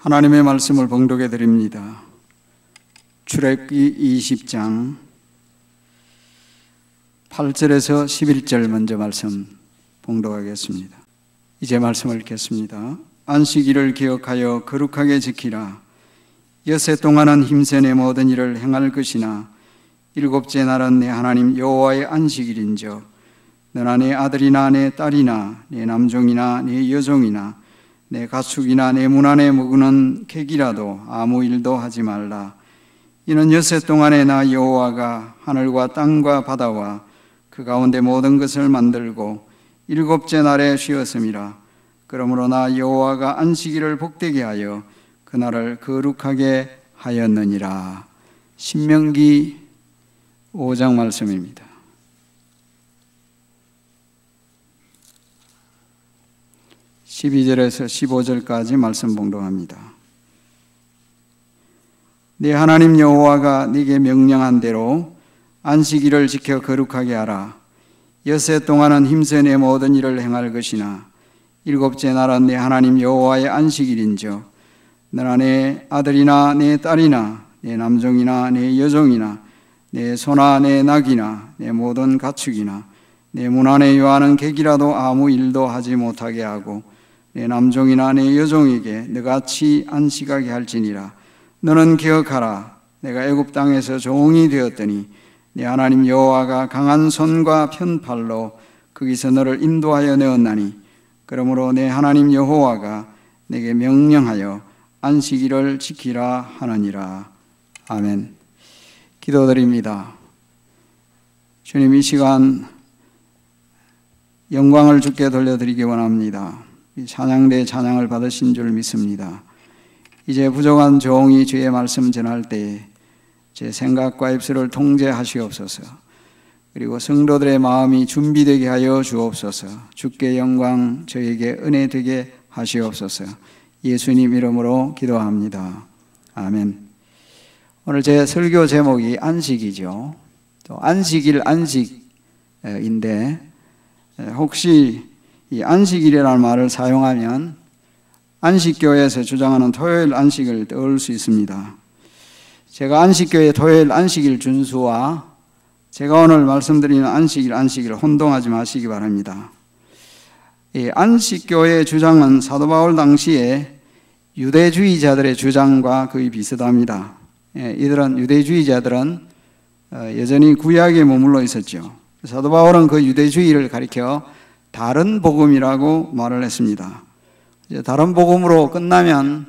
하나님의 말씀을 봉독해 드립니다. 출애굽기 20장 8절에서 11절 먼저 말씀 봉독하겠습니다. 이제 말씀을 읽겠습니다. 안식일을 기억하여 거룩하게 지키라. 엿새 동안은 힘써 내 모든 일을 행할 것이나 일곱째 날은 내 하나님 여호와의 안식일인즉 너나 내 아들이나 내 딸이나 내 남종이나 내 여종이나 내 가축이나 내 문 안에 묵는 객이라도 아무 일도 하지 말라. 이는 엿새 동안에 나 여호와가 하늘과 땅과 바다와 그 가운데 모든 것을 만들고 일곱째 날에 쉬었음이라. 그러므로 나 여호와가 안식일을 복되게 하여 그날을 거룩하게 하였느니라. 신명기 5장 말씀입니다. 12절에서 15절까지 말씀 봉독합니다. 네 하나님 여호와가 네게 명령한 대로 안식일을 지켜 거룩하게 하라. 엿새 동안은 힘써 내 모든 일을 행할 것이나 일곱째 날은 네 하나님 여호와의 안식일인즉 너나 내 아들이나 내 딸이나 내 남종이나 내 여종이나 내 소나 내 낙이나 내 모든 가축이나 내 문 안에 요하는 객이라도 아무 일도 하지 못하게 하고 내 남종이나 내 여종에게 너같이 안식하게 할지니라. 너는 기억하라. 내가 애굽 땅에서 종이 되었더니 네 하나님 여호와가 강한 손과 편팔로 거기서 너를 인도하여 내었나니 그러므로 내 하나님 여호와가 내게 명령하여 안식일을 지키라 하느니라. 아멘. 기도드립니다. 주님, 이 시간 영광을 주께 돌려드리기 원합니다. 찬양대 찬양을 받으신 줄 믿습니다. 이제 부족한 종이 주의 말씀 전할 때에 제 생각과 입술을 통제하시옵소서. 그리고 성도들의 마음이 준비되게 하여 주옵소서. 주께 영광, 저에게 은혜 되게 하시옵소서. 예수님 이름으로 기도합니다. 아멘. 오늘 제 설교 제목이 안식이죠. 또 안식일, 안식인데 혹시 이 안식일이라는 말을 사용하면 안식교회에서 주장하는 토요일 안식을 떠올 수 있습니다. 제가 안식교회 토요일 안식일 준수와 제가 오늘 말씀드리는 안식일 혼동하지 마시기 바랍니다. 이 안식교회의 주장은 사도 바울 당시에 유대주의자들의 주장과 거의 비슷합니다. 유대주의자들은 여전히 구약에 머물러 있었죠. 사도 바울은 그 유대주의를 가리켜 다른 복음이라고 말을 했습니다. 이제 다른 복음으로 끝나면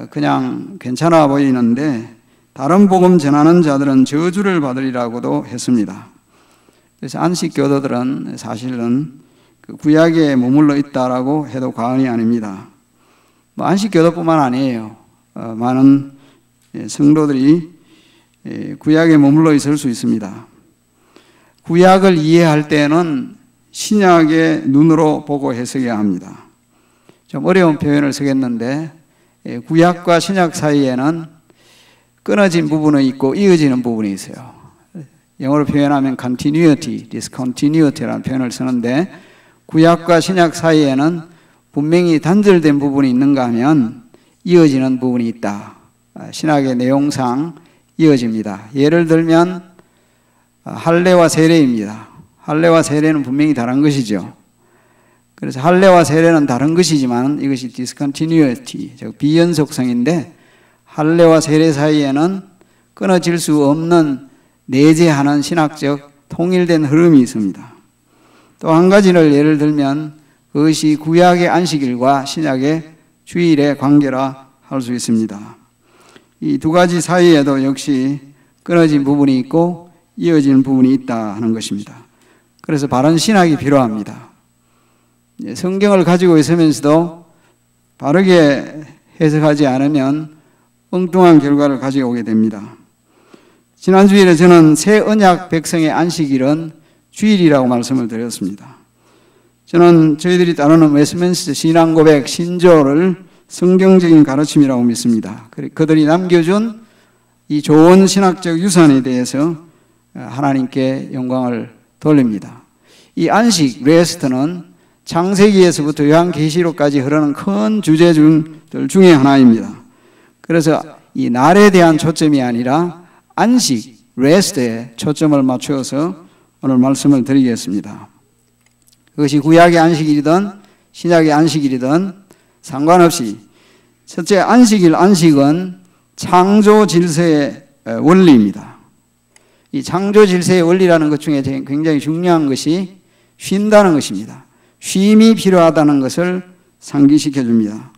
그냥 괜찮아 보이는데 다른 복음 전하는 자들은 저주를 받으리라고도 했습니다. 그래서 안식 교도들은 사실은 그 구약에 머물러 있다라고 해도 과언이 아닙니다. 안식 교도뿐만 아니에요. 많은 성도들이 구약에 머물러 있을 수 있습니다. 구약을 이해할 때는 신약의 눈으로 보고 해석해야 합니다. 좀 어려운 표현을 쓰겠는데 구약과 신약 사이에는 끊어진 부분이 있고 이어지는 부분이 있어요. 영어로 표현하면 continuity, discontinuity라는 표현을 쓰는데 구약과 신약 사이에는 분명히 단절된 부분이 있는가 하면 이어지는 부분이 있다. 신약의 내용상 이어집니다. 예를 들면 할례와 세례입니다. 할례와 세례는 분명히 다른 것이죠. 그래서 할례와 세례는 다른 것이지만 이것이 discontinuity, 즉 비연속성인데 할례와 세례 사이에는 끊어질 수 없는 내재하는 신학적 통일된 흐름이 있습니다. 또 한 가지를 예를 들면 그것이 구약의 안식일과 신약의 주일의 관계라 할 수 있습니다. 이 두 가지 사이에도 역시 끊어진 부분이 있고 이어진 부분이 있다 하는 것입니다. 그래서 바른 신학이 필요합니다. 성경을 가지고 있으면서도 바르게 해석하지 않으면 엉뚱한 결과를 가지고 오게 됩니다. 지난 주일에 저는 새 언약 백성의 안식일은 주일이라고 말씀을 드렸습니다. 저는 저희들이 따르는 웨스트민스터 신앙고백 신조를 성경적인 가르침이라고 믿습니다. 그들이 남겨준 이 좋은 신학적 유산에 대해서 하나님께 영광을 돌립니다. 이 안식, 레스트는 창세기에서부터 요한계시록까지 흐르는 큰 주제 중 초점들 중에 하나입니다. 그래서 이 날에 대한 초점이 아니라 안식, 레스트에 초점을 맞추어서 오늘 말씀을 드리겠습니다. 그것이 구약의 안식일이든 신약의 안식일이든 상관없이 첫째 안식일, 안식은 창조 질서의 원리입니다. 이 창조 질서의 원리라는 것 중에 굉장히 중요한 것이 쉰다는 것입니다. 쉼이 필요하다는 것을 상기시켜 줍니다.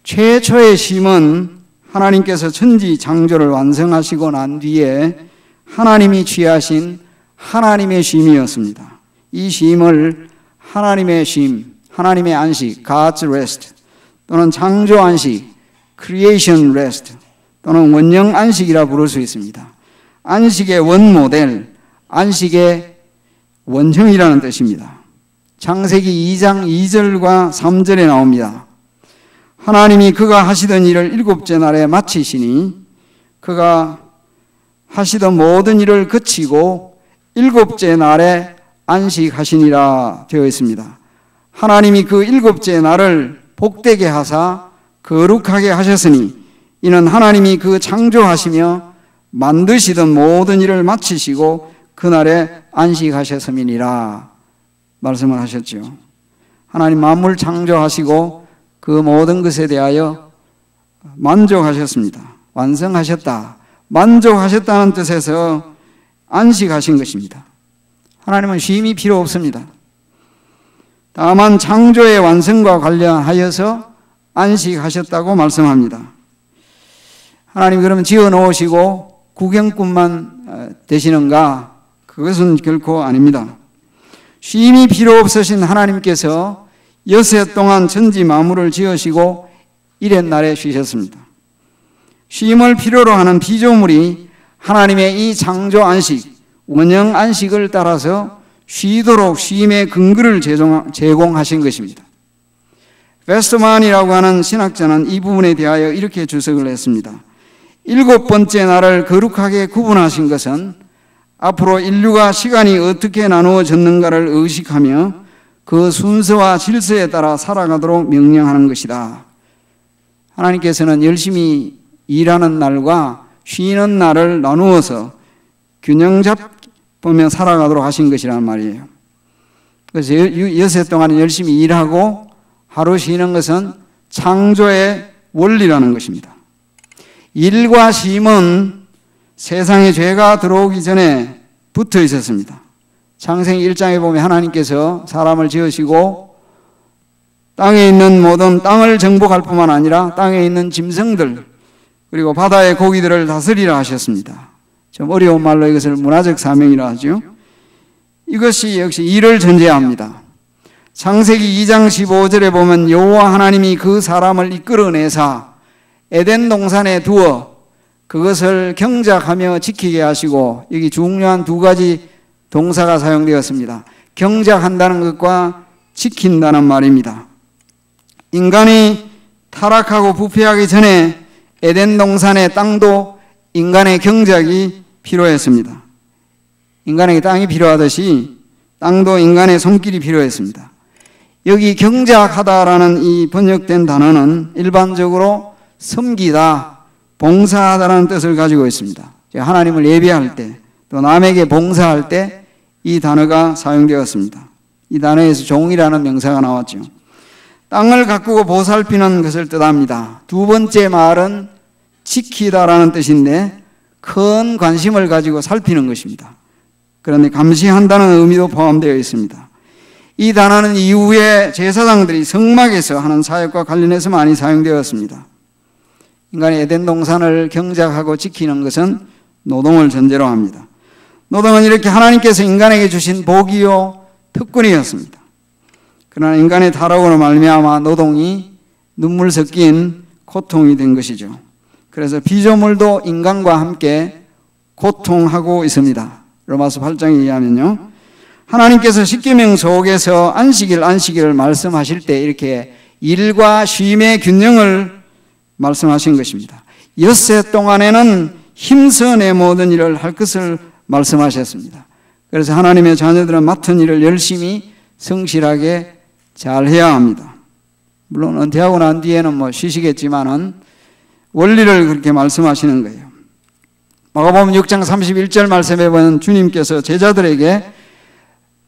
최초의 쉼은 하나님께서 천지 창조를 완성하시고 난 뒤에 하나님이 취하신 하나님의 쉼이었습니다. 이 쉼을 하나님의 쉼, 하나님의 안식, God's rest 또는 창조 안식, Creation rest 또는 원형 안식이라 부를 수 있습니다. 안식의 원모델, 안식의 원형이라는 뜻입니다. 창세기 2장 2절과 3절에 나옵니다. 하나님이 그가 하시던 일을 일곱째 날에 마치시니 그가 하시던 모든 일을 그치고 일곱째 날에 안식하시니라 되어 있습니다. 하나님이 그 일곱째 날을 복되게 하사 거룩하게 하셨으니 이는 하나님이 그 창조하시며 만드시던 모든 일을 마치시고 그날에 안식하셨음이니라 말씀을 하셨죠. 하나님 만물 창조하시고 그 모든 것에 대하여 만족하셨습니다. 완성하셨다. 만족하셨다는 뜻에서 안식하신 것입니다. 하나님은 쉼이 필요 없습니다. 다만 창조의 완성과 관련하여서 안식하셨다고 말씀합니다. 하나님 그러면 지어 놓으시고 구경꾼만 되시는가? 그것은 결코 아닙니다. 쉼이 필요 없으신 하나님께서 엿새 동안 천지 만물을 지으시고 이렛 날에 쉬셨습니다. 쉼을 필요로 하는 피조물이 하나님의 이 창조 안식, 원형 안식을 따라서 쉬도록 쉼의 근거를 제공하신 것입니다. 베스트만이라고 하는 신학자는 이 부분에 대하여 이렇게 주석을 했습니다. 일곱 번째 날을 거룩하게 구분하신 것은 앞으로 인류가 시간이 어떻게 나누어졌는가를 의식하며 그 순서와 질서에 따라 살아가도록 명령하는 것이다. 하나님께서는 열심히 일하는 날과 쉬는 날을 나누어서 균형 잡으며 살아가도록 하신 것이란 말이에요. 그래서 엿새 동안 열심히 일하고 하루 쉬는 것은 창조의 원리라는 것입니다. 일과 쉼은 세상에 죄가 들어오기 전에 붙어 있었습니다. 창세기 1장에 보면 하나님께서 사람을 지으시고 땅에 있는 모든 땅을 정복할 뿐만 아니라 땅에 있는 짐승들 그리고 바다의 고기들을 다스리라 하셨습니다. 좀 어려운 말로 이것을 문화적 사명이라 하죠. 이것이 역시 일을 전제합니다. 창세기 2장 15절에 보면 여호와 하나님이 그 사람을 이끌어내사 에덴 동산에 두어 그것을 경작하며 지키게 하시고 여기 중요한 두 가지 동사가 사용되었습니다. 경작한다는 것과 지킨다는 말입니다. 인간이 타락하고 부패하기 전에 에덴 동산의 땅도 인간의 경작이 필요했습니다. 인간에게 땅이 필요하듯이 땅도 인간의 손길이 필요했습니다. 여기 경작하다라는 이 번역된 단어는 일반적으로 섬기다, 봉사하다라는 뜻을 가지고 있습니다. 하나님을 예배할 때, 또 남에게 봉사할 때 이 단어가 사용되었습니다. 이 단어에서 종이라는 명사가 나왔죠. 땅을 가꾸고 보살피는 것을 뜻합니다. 두 번째 말은 지키다라는 뜻인데 큰 관심을 가지고 살피는 것입니다. 그런데 감시한다는 의미도 포함되어 있습니다. 이 단어는 이후에 제사장들이 성막에서 하는 사역과 관련해서 많이 사용되었습니다. 인간의 에덴 동산을 경작하고 지키는 것은 노동을 전제로 합니다. 노동은 이렇게 하나님께서 인간에게 주신 복이요 특권이었습니다. 그러나 인간의 타락으로 말미암아 노동이 눈물 섞인 고통이 된 것이죠. 그래서 피조물도 인간과 함께 고통하고 있습니다. 로마서 8장에 의하면요. 하나님께서 십계명 속에서 안식일을 말씀하실 때 이렇게 일과 쉼의 균형을 말씀하신 것입니다. 엿새 동안에는 힘써 내 모든 일을 할 것을 말씀하셨습니다. 그래서 하나님의 자녀들은 맡은 일을 열심히 성실하게 잘 해야 합니다. 물론 은퇴하고 난 뒤에는 뭐 쉬시겠지만은 원리를 그렇게 말씀하시는 거예요. 마가복음 6장 31절 말씀에 보면 주님께서 제자들에게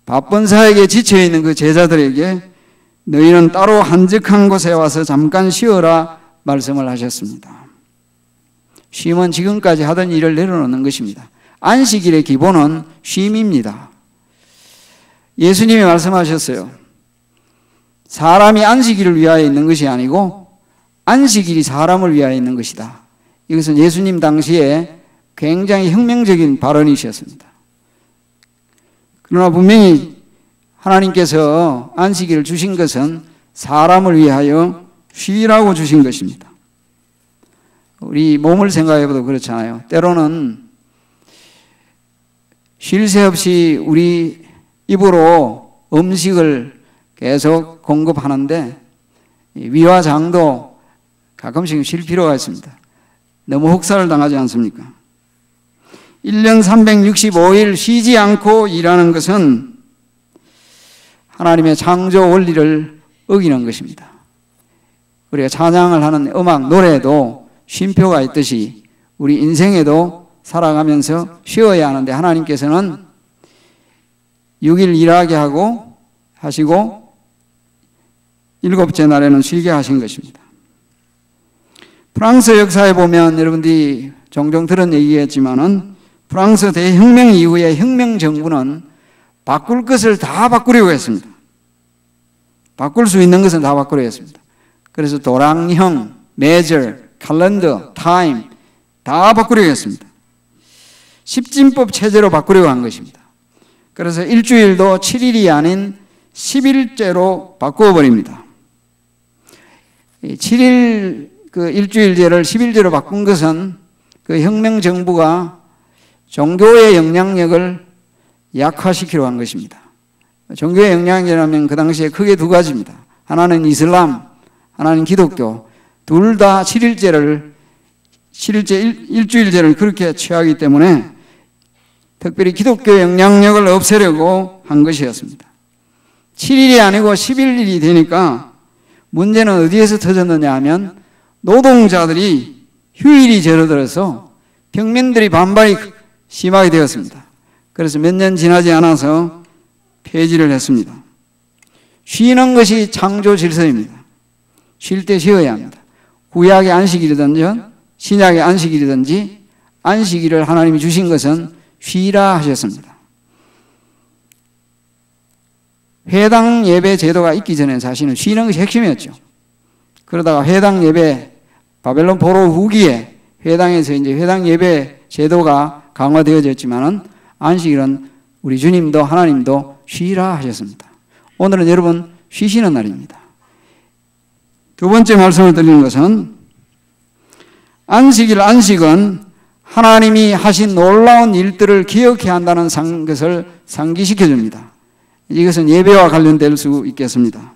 바쁜 사역에 지쳐있는 그 제자들에게 너희는 따로 한적한 곳에 와서 잠깐 쉬어라 말씀을 하셨습니다. 쉼은 지금까지 하던 일을 내려놓는 것입니다. 안식일의 기본은 쉼입니다. 예수님이 말씀하셨어요. 사람이 안식일을 위하여 있는 것이 아니고 안식일이 사람을 위하여 있는 것이다. 이것은 예수님 당시에 굉장히 혁명적인 발언이셨습니다. 그러나 분명히 하나님께서 안식일을 주신 것은 사람을 위하여 쉬라고 주신 것입니다. 우리 몸을 생각해봐도 그렇잖아요. 때로는 쉴 새 없이 우리 입으로 음식을 계속 공급하는데 위와 장도 가끔씩 쉴 필요가 있습니다. 너무 혹사를 당하지 않습니까? 1년 365일 쉬지 않고 일하는 것은 하나님의 창조 원리를 어기는 것입니다. 우리가 찬양을 하는 음악, 노래도 쉼표가 있듯이 우리 인생에도 살아가면서 쉬어야 하는데 하나님께서는 6일 일하게 하시고 7째 날에는 쉬게 하신 것입니다. 프랑스 역사에 보면 여러분들이 종종 들은 얘기겠지만은 프랑스 대혁명 이후에 혁명 정부는 바꿀 것을 다 바꾸려고 했습니다. 바꿀 수 있는 것은 다 바꾸려고 했습니다. 그래서 도랑형, 메저, 칼렌더, 타임 다 바꾸려고 했습니다. 십진법 체제로 바꾸려고 한 것입니다. 그래서 일주일도 7일이 아닌 10일제로 바꾸어 버립니다. 7일 그 일주일제를 10일제로 바꾼 것은 그 혁명 정부가 종교의 영향력을 약화시키려고 한 것입니다. 종교의 영향력이라면 그 당시에 크게 두 가지입니다. 하나는 이슬람, 하나는 기독교. 둘 다 7일제를 일주일제를 그렇게 취하기 때문에 특별히 기독교의 영향력을 없애려고 한 것이었습니다. 7일이 아니고 11일이 되니까 문제는 어디에서 터졌느냐 하면 노동자들이 휴일이 절어들어서 평민들이 반발이 심하게 되었습니다. 그래서 몇 년 지나지 않아서 폐지를 했습니다. 쉬는 것이 창조 질서입니다. 쉴 때 쉬어야 합니다. 구약의 안식일이든지 신약의 안식일이든지 안식일을 하나님이 주신 것은 쉬라 하셨습니다. 회당 예배 제도가 있기 전에 사실은 쉬는 것이 핵심이었죠. 그러다가 회당 예배, 바벨론 포로 후기에 회당에서 이제 회당 예배 제도가 강화되어졌지만은 안식일은 우리 주님도 하나님도 쉬라 하셨습니다. 오늘은 여러분 쉬시는 날입니다. 두 번째 말씀을 드리는 것은 안식은 하나님이 하신 놀라운 일들을 기억해야 한다는 것을 상기시켜 줍니다. 이것은 예배와 관련될 수 있겠습니다.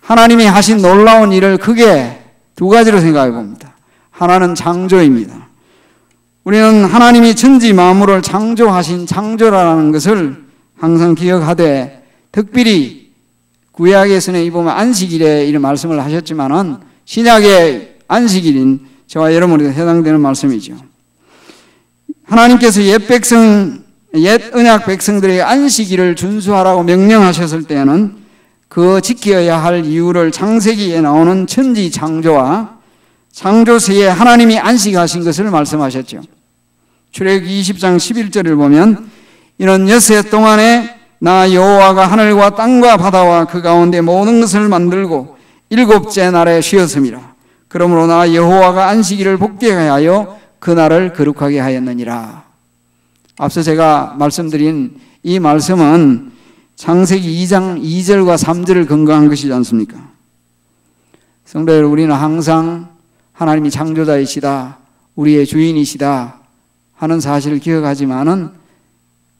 하나님이 하신 놀라운 일을 크게 두 가지로 생각해 봅니다. 하나는 창조입니다. 우리는 하나님이 천지 만물을 창조하신 창조라는 것을 항상 기억하되 특별히 구약에서는 이 보면 안식일에 이런 말씀을 하셨지만은 신약의 안식일인 저와 여러분에게 해당되는 말씀이죠. 하나님께서 옛 언약 백성들에게 안식일을 준수하라고 명령하셨을 때에는 그 지켜야 할 이유를 창세기에 나오는 천지 창조와 창조세에 하나님이 안식하신 것을 말씀하셨죠. 출애굽기 20장 11절을 보면 이는 엿새 동안에 나 여호와가 하늘과 땅과 바다와 그 가운데 모든 것을 만들고 7째 날에 쉬었음이라. 그러므로 나 여호와가 안식일을 복되게 하여 그날을 거룩하게 하였느니라. 앞서 제가 말씀드린 이 말씀은 창세기 2장 2절과 3절을 근거한 것이지 않습니까? 성도 여러분, 우리는 항상 하나님이 창조자이시다, 우리의 주인이시다 하는 사실을 기억하지만은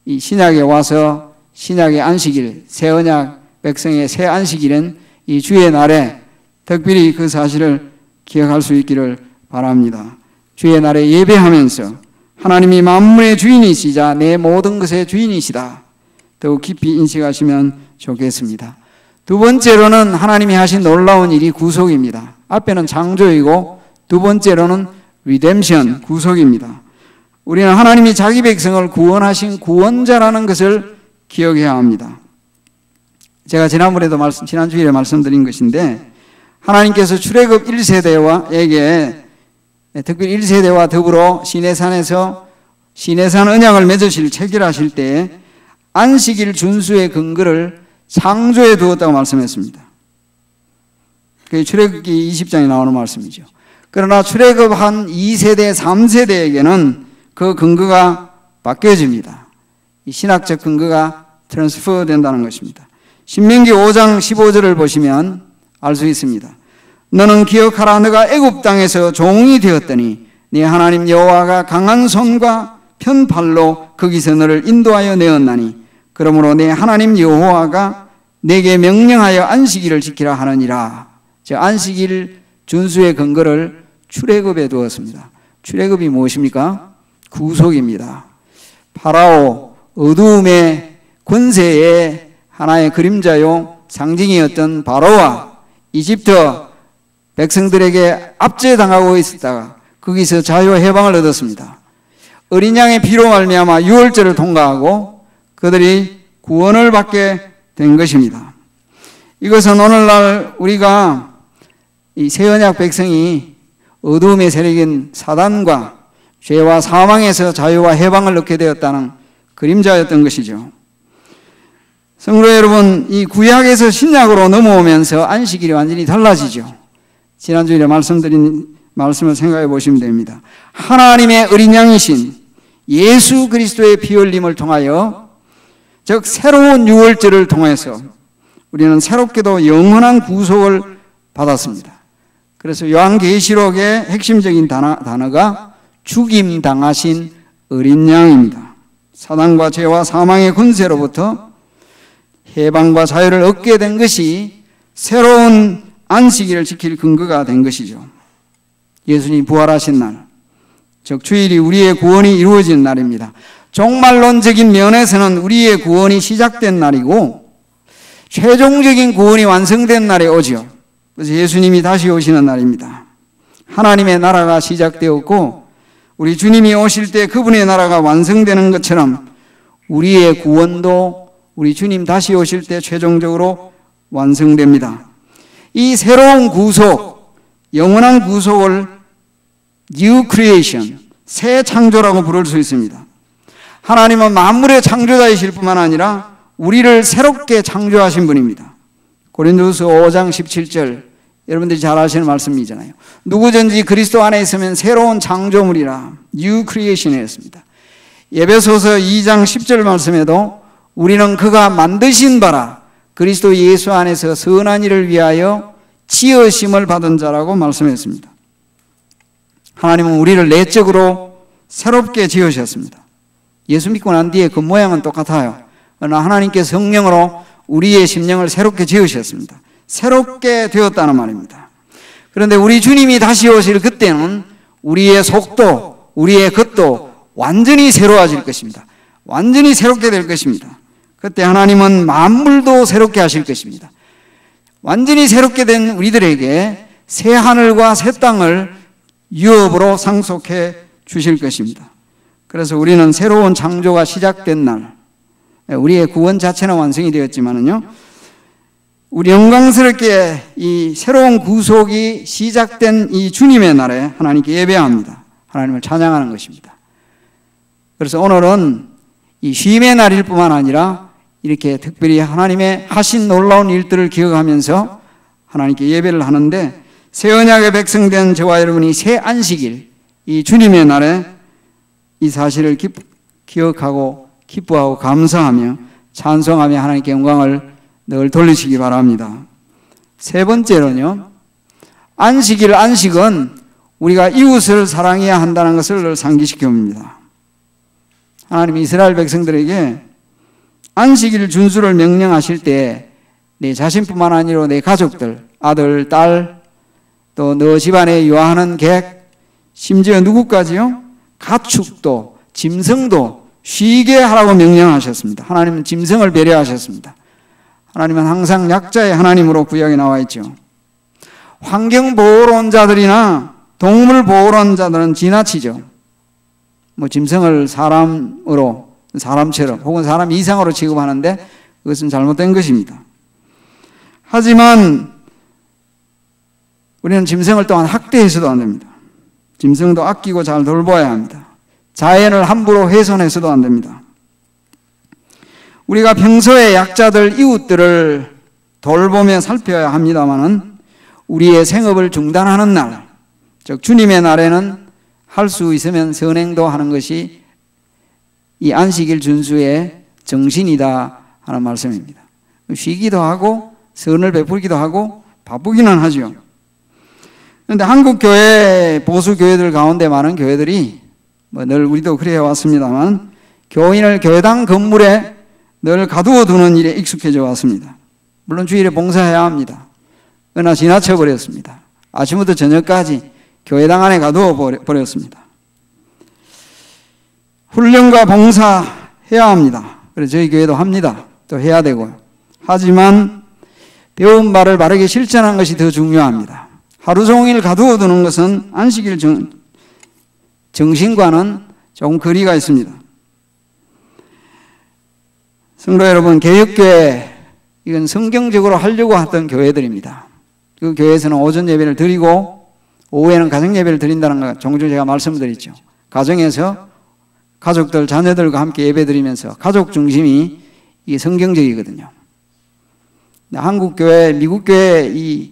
이 신약에 와서 신약의 안식일, 새 언약 백성의 새 안식일은 이 주의 날에 특별히 그 사실을 기억할 수 있기를 바랍니다. 주의 날에 예배하면서 하나님이 만물의 주인이시자 내 모든 것의 주인이시다 더욱 깊이 인식하시면 좋겠습니다. 두 번째로는 하나님이 하신 놀라운 일이 구속입니다. 앞에는 창조이고 두 번째로는 리뎀션, 구속입니다. 우리는 하나님이 자기 백성을 구원하신 구원자라는 것을 기억해야 합니다. 제가 지난주일에 말씀드린 것인데, 하나님께서 출애굽 1세대에게 특별히 1세대와 더불어 시내산에서 시내산 언약을 맺으실 체결하실 때에 안식일 준수의 근거를 창조에 두었다고 말씀했습니다. 그게 출애굽기 20장에 나오는 말씀이죠. 그러나 출애굽 한 2세대, 3세대에게는 그 근거가 바뀌어집니다. 이 신학적 근거가 트랜스퍼 된다는 것입니다. 신명기 5장 15절을 보시면 알 수 있습니다. 너는 기억하라. 너가 애굽 땅에서 종이 되었더니 네 하나님 여호와가 강한 손과 편팔로 거기서 너를 인도하여 내었나니 그러므로 네 하나님 여호와가 내게 명령하여 안식일을 지키라 하느니라. 즉 안식일 준수의 근거를 출애굽에 두었습니다. 출애굽이 무엇입니까? 구속입니다. 파라오 어두움의 권세의 하나의 그림자요 상징이었던 바로와 이집트 백성들에게 압제당하고 있었다가 거기서 자유와 해방을 얻었습니다. 어린 양의 피로 말미암아 유월절을 통과하고 그들이 구원을 받게 된 것입니다. 이것은 오늘날 우리가 이 새언약 백성이 어두움의 세력인 사단과 죄와 사망에서 자유와 해방을 얻게 되었다는 그림자였던 것이죠. 성도 여러분, 이 구약에서 신약으로 넘어오면서 안식일이 완전히 달라지죠. 지난주에 말씀드린 말씀을 생각해 보시면 됩니다. 하나님의 어린 양이신 예수 그리스도의 피 흘림을 통하여, 즉 새로운 유월절을 통해서 우리는 새롭게도 영원한 구속을 받았습니다. 그래서 요한계시록의 핵심적인 단어가 죽임 당하신 어린 양입니다. 사단과 죄와 사망의 권세로부터 해방과 자유를 얻게 된 것이 새로운 안식일을 지킬 근거가 된 것이죠. 예수님이 부활하신 날, 즉 주일이 우리의 구원이 이루어진 날입니다. 종말론적인 면에서는 우리의 구원이 시작된 날이고 최종적인 구원이 완성된 날이 오죠. 그래서 예수님이 다시 오시는 날입니다. 하나님의 나라가 시작되었고 우리 주님이 오실 때 그분의 나라가 완성되는 것처럼 우리의 구원도 우리 주님 다시 오실 때 최종적으로 완성됩니다. 이 새로운 구속, 영원한 구속을 New Creation, 새 창조라고 부를 수 있습니다. 하나님은 만물의 창조자이실 뿐만 아니라 우리를 새롭게 창조하신 분입니다. 고린도후서 5장 17절, 여러분들이 잘 아시는 말씀이잖아요. 누구든지 그리스도 안에 있으면 새로운 창조물이라, New Creation이었습니다. 에베소서 2장 10절 말씀에도 우리는 그가 만드신 바라 그리스도 예수 안에서 선한 일을 위하여 지으심을 받은 자라고 말씀했습니다. 하나님은 우리를 내적으로 새롭게 지으셨습니다. 예수 믿고 난 뒤에 그 모양은 똑같아요. 그러나 하나님께서 성령으로 우리의 심령을 새롭게 지으셨습니다. 새롭게 되었다는 말입니다. 그런데 우리 주님이 다시 오실 그때는 우리의 속도, 우리의 것도 완전히 새로워질 것입니다. 완전히 새롭게 될 것입니다. 그때 하나님은 만물도 새롭게 하실 것입니다. 완전히 새롭게 된 우리들에게 새 하늘과 새 땅을 유업으로 상속해 주실 것입니다. 그래서 우리는 새로운 창조가 시작된 날, 우리의 구원 자체는 완성이 되었지만은요, 우리 영광스럽게 이 새로운 구속이 시작된 이 주님의 날에 하나님께 예배합니다. 하나님을 찬양하는 것입니다. 그래서 오늘은 이 쉼의 날일 뿐만 아니라 이렇게 특별히 하나님의 하신 놀라운 일들을 기억하면서 하나님께 예배를 하는데, 새 언약의 백성된 저와 여러분이 새 안식일, 이 주님의 날에 이 사실을 기억하고 기뻐하고 감사하며 찬송하며 하나님께 영광을 늘 돌리시기 바랍니다. 세 번째로는요, 안식은 우리가 이웃을 사랑해야 한다는 것을 늘 상기시켜 봅니다. 하나님이 이스라엘 백성들에게 안식일 준수를 명령하실 때 내 자신뿐만 아니라 내 가족들, 아들, 딸, 또 너 집안에 유하는 객, 심지어 누구까지요? 가축도, 짐승도 쉬게 하라고 명령하셨습니다. 하나님은 짐승을 배려하셨습니다. 하나님은 항상 약자의 하나님으로 구약에 나와 있죠. 환경보호론자들이나 동물보호론자들은 지나치죠. 짐승을 사람처럼 혹은 사람 이상으로 취급하는데 그것은 잘못된 것입니다. 하지만 우리는 짐승을 또한 학대해서도 안 됩니다. 짐승도 아끼고 잘 돌봐야 합니다. 자연을 함부로 훼손해서도 안 됩니다. 우리가 평소에 약자들, 이웃들을 돌보며 살펴야 합니다마는 우리의 생업을 중단하는 날, 즉 주님의 날에는 할 수 있으면 선행도 하는 것이 이 안식일 준수의 정신이다 하는 말씀입니다. 쉬기도 하고 선을 베풀기도 하고 바쁘기는 하죠. 그런데 한국 교회, 보수 교회들 가운데 많은 교회들이 늘 우리도 그래 왔습니다만 교인을 교회당 건물에 늘 가두어 두는 일에 익숙해져 왔습니다. 물론 주일에 봉사해야 합니다. 그러나 지나쳐 버렸습니다. 아침부터 저녁까지 교회당 안에 가두어 버렸습니다. 훈련과 봉사해야 합니다. 그래서 저희 교회도 합니다. 또 해야 되고요. 하지만 배운 바를 바르게 실천하는 것이 더 중요합니다. 하루 종일 가두어 두는 것은 안식일 정신과는 조금 거리가 있습니다. 성도 여러분, 개혁교회, 이건 성경적으로 하려고 했던 교회들입니다. 그 교회에서는 오전 예배를 드리고 오후에는 가정 예배를 드린다는 거 종종 제가 말씀드렸죠. 가정에서 가족들, 자녀들과 함께 예배 드리면서 가족 중심이 이게 성경적이거든요. 한국 교회, 미국 교회 이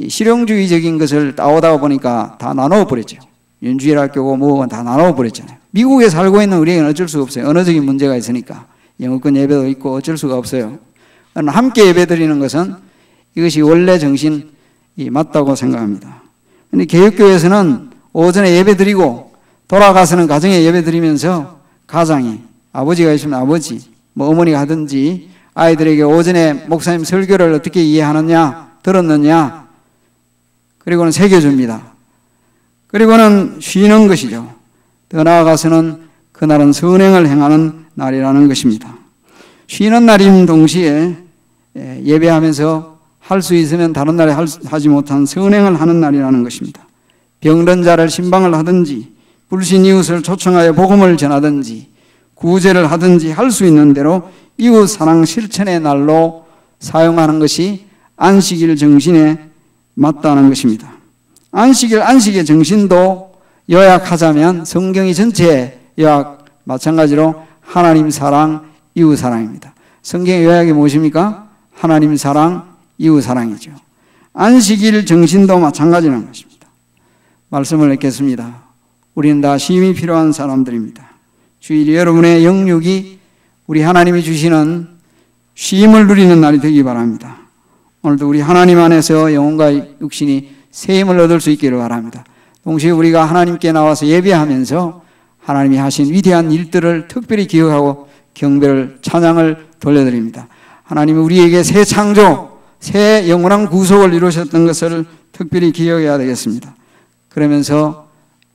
실용주의적인 것을 따오다 보니까 다 나눠 버렸죠. 윤주일 학교고 뭐고 다 나눠 버렸잖아요. 미국에 살고 있는 우리에게는 어쩔 수가 없어요. 언어적인 문제가 있으니까. 영어권 예배도 있고 어쩔 수가 없어요. 함께 예배 드리는 것은 이것이 원래 정신이 맞다고 생각합니다. 근데 개혁교회에서는 오전에 예배 드리고 돌아가서는 가정에 예배 드리면서 가장이 아버지가 있으면 아버지, 어머니가 하든지 아이들에게 오전에 목사님 설교를 어떻게 이해하느냐, 들었느냐, 그리고는 새겨줍니다. 그리고는 쉬는 것이죠. 더 나아가서는 그날은 선행을 행하는 날이라는 것입니다. 쉬는 날인 동시에 예배하면서 할 수 있으면 다른 날에 하지 못한 선행을 하는 날이라는 것입니다. 병든 자를 신방을 하든지 불신 이웃을 초청하여 복음을 전하든지 구제를 하든지 할 수 있는 대로 이웃 사랑 실천의 날로 사용하는 것이 안식일 정신에 맞다는 것입니다. 안식의 정신도 요약하자면 성경이 전체 요약 마찬가지로 하나님 사랑, 이웃 사랑입니다. 성경의 요약이 무엇입니까? 하나님 사랑, 이웃 사랑이죠. 안식일 정신도 마찬가지라는 것입니다. 말씀을 읽겠습니다. 우리는 다 쉼이 필요한 사람들입니다. 주일이 여러분의 영육이 우리 하나님이 주시는 쉼을 누리는 날이 되기 바랍니다. 오늘도 우리 하나님 안에서 영혼과 육신이 새 힘을 얻을 수 있기를 바랍니다. 동시에 우리가 하나님께 나와서 예배하면서 하나님이 하신 위대한 일들을 특별히 기억하고 경배를, 찬양을 돌려드립니다. 하나님이 우리에게 새 창조, 새 영원한 구속을 이루셨던 것을 특별히 기억해야 되겠습니다. 그러면서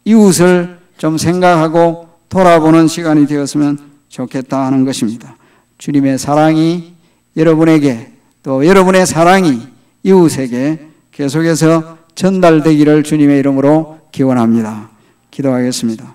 이웃을 좀 생각하고 돌아보는 시간이 되었으면 좋겠다 하는 것입니다. 주님의 사랑이 여러분에게 또 여러분의 사랑이 이웃에게 계속해서 전달되기를 주님의 이름으로 기원합니다. 기도하겠습니다.